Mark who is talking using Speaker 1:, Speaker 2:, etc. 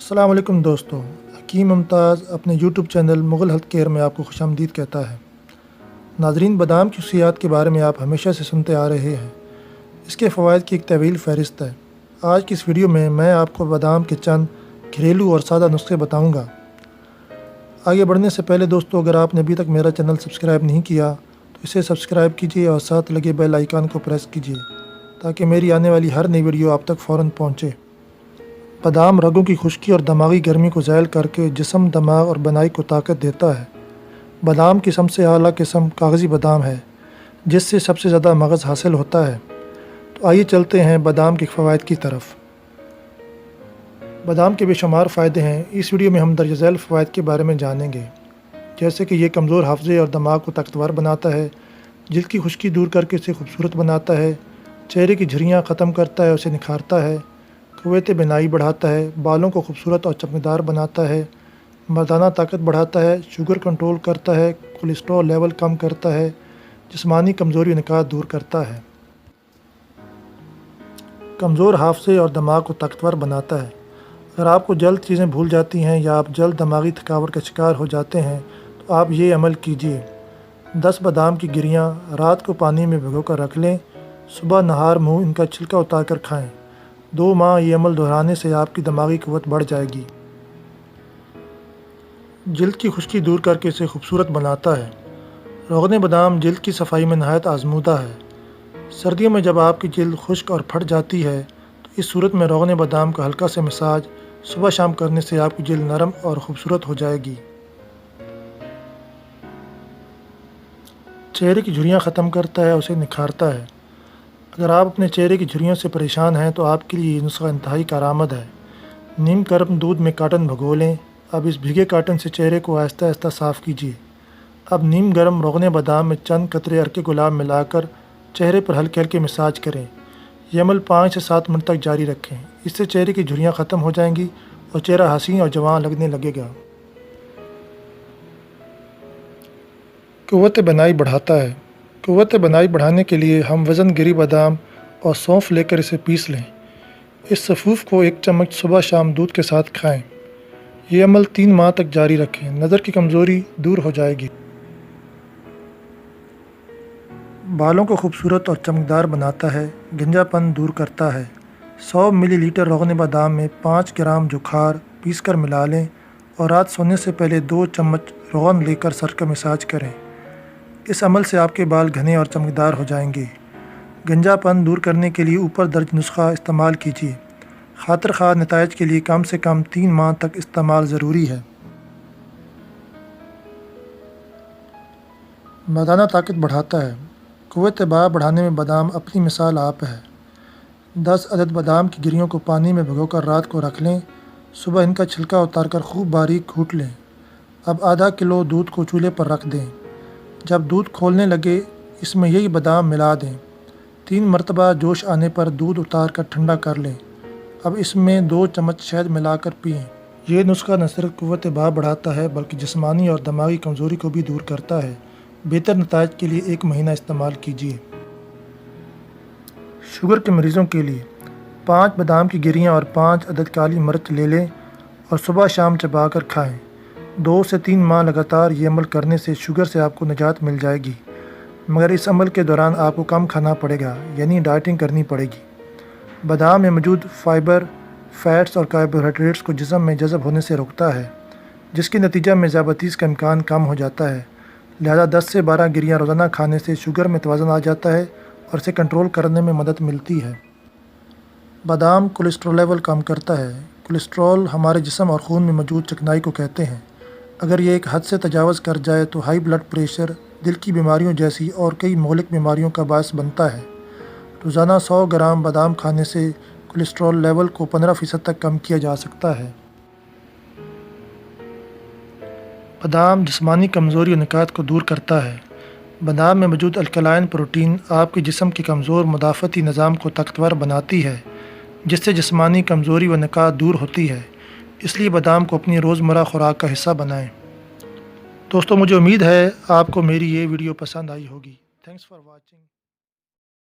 Speaker 1: السلام علیکم دوستو، حکیم ممتاز اپنے YouTube channel Mughal health care میں آپ کو خوش آمدید کہتا ہے۔ ناظرین، بادام کی خصوصیات کے بارے میں آپ ہمیشہ سے سنتے آ رہے ہیں۔ اس کے فوائد کی ایک طویل فہرست ہے۔ آج کی اس ویڈیو میں آپ کو بادام کے چند گھریلو اور سادہ نسخے بتاؤں گا۔ آگے بڑھنے سے پہلے دوستو، اگر آپ نے ابھی تک میرا چینل سبسکرائب نہیں کیا تو اسے سبسکرائب کیجیے اور ساتھ لگے بیل آئیکن کو پریس کیجیے تاکہ میری آنے والی ہر نئی ویڈیو آپ تک فوراً پہنچے۔ بادام رگوں کی خشکی اور دماغی گرمی کو ذیل کر کے جسم، دماغ اور بنائی کو طاقت دیتا ہے۔ بادام کی سب سے اعلیٰ قسم کاغذی بادام ہے، جس سے سب سے زیادہ مغز حاصل ہوتا ہے۔ تو آئیے چلتے ہیں بادام کے فوائد کی طرف۔ بادام کے بے شمار فائدے ہیں۔ اس ویڈیو میں ہم درج ذیل فوائد کے بارے میں جانیں گے، جیسے کہ یہ کمزور حافظے اور دماغ کو طاقتور بناتا ہے، جلد کی خشکی دور کر کے اسے خوبصورت بناتا ہے، چہرے کی جھریاں ختم کرتا ہے، اسے نکھارتا ہے، قوت بینائی بڑھاتا ہے، بالوں کو خوبصورت اور چمکدار بناتا ہے، مردانہ طاقت بڑھاتا ہے، شوگر کنٹرول کرتا ہے، کولیسٹرول لیول کم کرتا ہے، جسمانی کمزوری و نکات دور کرتا ہے، کمزور حافظے اور دماغ کو طاقتور بناتا ہے۔ اگر آپ کو جلد چیزیں بھول جاتی ہیں یا آپ جلد دماغی تھکاوٹ کا شکار ہو جاتے ہیں تو آپ یہ عمل کیجیے۔ 10 بادام کی گریاں رات کو پانی میں بھگو کر رکھ لیں، صبح نہار منہ ان کا چھلکا اتار کر کھائیں۔ 2 ماہ یہ عمل دہرانے سے آپ کی دماغی قوت بڑھ جائے گی۔ جلد کی خشکی دور کر کے اسے خوبصورت بناتا ہے۔ روغن بادام جلد کی صفائی میں نہایت آزمودہ ہے۔ سردیوں میں جب آپ کی جلد خشک اور پھٹ جاتی ہے تو اس صورت میں روغن بادام کا ہلکا سے مساج صبح شام کرنے سے آپ کی جلد نرم اور خوبصورت ہو جائے گی۔ چہرے کی جھریاں ختم کرتا ہے، اسے نکھارتا ہے۔ اگر آپ اپنے چہرے کی جھریوں سے پریشان ہیں تو آپ کے لیے یہ نسخہ انتہائی کارآمد ہے۔ نیم گرم دودھ میں کاٹن بھگو لیں۔ اب اس بھیگے کاٹن سے چہرے کو آہستہ آہستہ صاف کیجیے۔ اب نیم گرم روغن بادام میں چند قطرے عرق گلاب ملا کر چہرے پر ہلکے ہلکے مساج کریں۔ یہ عمل 5 سے 7 منٹ تک جاری رکھیں۔ اس سے چہرے کی جھریاں ختم ہو جائیں گی اور چہرہ حسین اور جوان لگنے لگے گا۔ قوت بنائی بڑھاتا ہے۔ قوت بنائی بڑھانے کے لیے ہم وزن گری بادام اور سونف لے کر اسے پیس لیں۔ اس سفوف کو 1 چمچ صبح شام دودھ کے ساتھ کھائیں۔ یہ عمل 3 ماہ تک جاری رکھیں۔ نظر کی کمزوری دور ہو جائے گی۔ بالوں کو خوبصورت اور چمکدار بناتا ہے، گنجا پن دور کرتا ہے۔ 100 ملی لیٹر روغن بادام میں 5 گرام جوکھار پیس کر ملا لیں اور رات سونے سے پہلے 2 چمچ روغن لے کر سر کا مساج کریں۔ اس عمل سے آپ کے بال گھنے اور چمکدار ہو جائیں گے۔ گنجا پن دور کرنے کے لیے اوپر درج نسخہ استعمال کیجیے۔ خاطر خواہ نتائج کے لیے کم سے کم 3 ماہ تک استعمال ضروری ہے۔ مردانہ طاقت بڑھاتا ہے۔ قوت باہ بڑھانے میں بادام اپنی مثال آپ ہے۔ 10 عدد بادام کی گریوں کو پانی میں بھگو کر رات کو رکھ لیں۔ صبح ان کا چھلکا اتار کر خوب باریک کوٹ لیں۔ اب آدھا کلو دودھ کو چولہے پر رکھ دیں۔ جب دودھ کھولنے لگے اس میں یہی بادام ملا دیں۔ 3 مرتبہ جوش آنے پر دودھ اتار کر ٹھنڈا کر لیں۔ اب اس میں 2 چمچ شہد ملا کر پئیں۔ یہ نسخہ نہ صرف قوت باہ بڑھاتا ہے بلکہ جسمانی اور دماغی کمزوری کو بھی دور کرتا ہے۔ بہتر نتائج کے لیے 1 مہینہ استعمال کیجیے۔ شوگر کے مریضوں کے لیے 5 بادام کی گریاں اور 5 عدد کالی مرچ لے لیں اور صبح شام چبا کر کھائیں۔ 2 سے 3 ماہ لگاتار یہ عمل کرنے سے شوگر سے آپ کو نجات مل جائے گی، مگر اس عمل کے دوران آپ کو کم کھانا پڑے گا، یعنی ڈائٹنگ کرنی پڑے گی۔ بادام میں موجود فائبر، فیٹس اور کاربوہائیڈریٹس کو جسم میں جذب ہونے سے روکتا ہے، جس کے نتیجہ میں ذیابیطس کا امکان کم ہو جاتا ہے۔ لہذا 10 سے 12 گریاں روزانہ کھانے سے شوگر میں توازن آ جاتا ہے اور اسے کنٹرول کرنے میں مدد ملتی ہے۔ بادام کولیسٹرول لیول کم کرتا ہے۔ کولیسٹرول ہمارے جسم اور خون میں موجود چکنائی کو کہتے ہیں۔ اگر یہ ایک حد سے تجاوز کر جائے تو ہائی بلڈ پریشر، دل کی بیماریوں جیسی اور کئی مہلک بیماریوں کا باعث بنتا ہے۔ روزانہ 100 گرام بادام کھانے سے کولیسٹرول لیول کو 15% تک کم کیا جا سکتا ہے۔ بادام جسمانی کمزوری و نکات کو دور کرتا ہے۔ بادام میں موجود الکلائن پروٹین آپ کے جسم کے کمزور مدافعتی نظام کو طاقتور بناتی ہے، جس سے جسمانی کمزوری و نکات دور ہوتی ہے۔ اس لیے بادام کو اپنی روزمرہ خوراک کا حصہ بنائیں۔ دوستو، مجھے امید ہے آپ کو میری یہ ویڈیو پسند آئی ہوگی۔ Thanks for watching.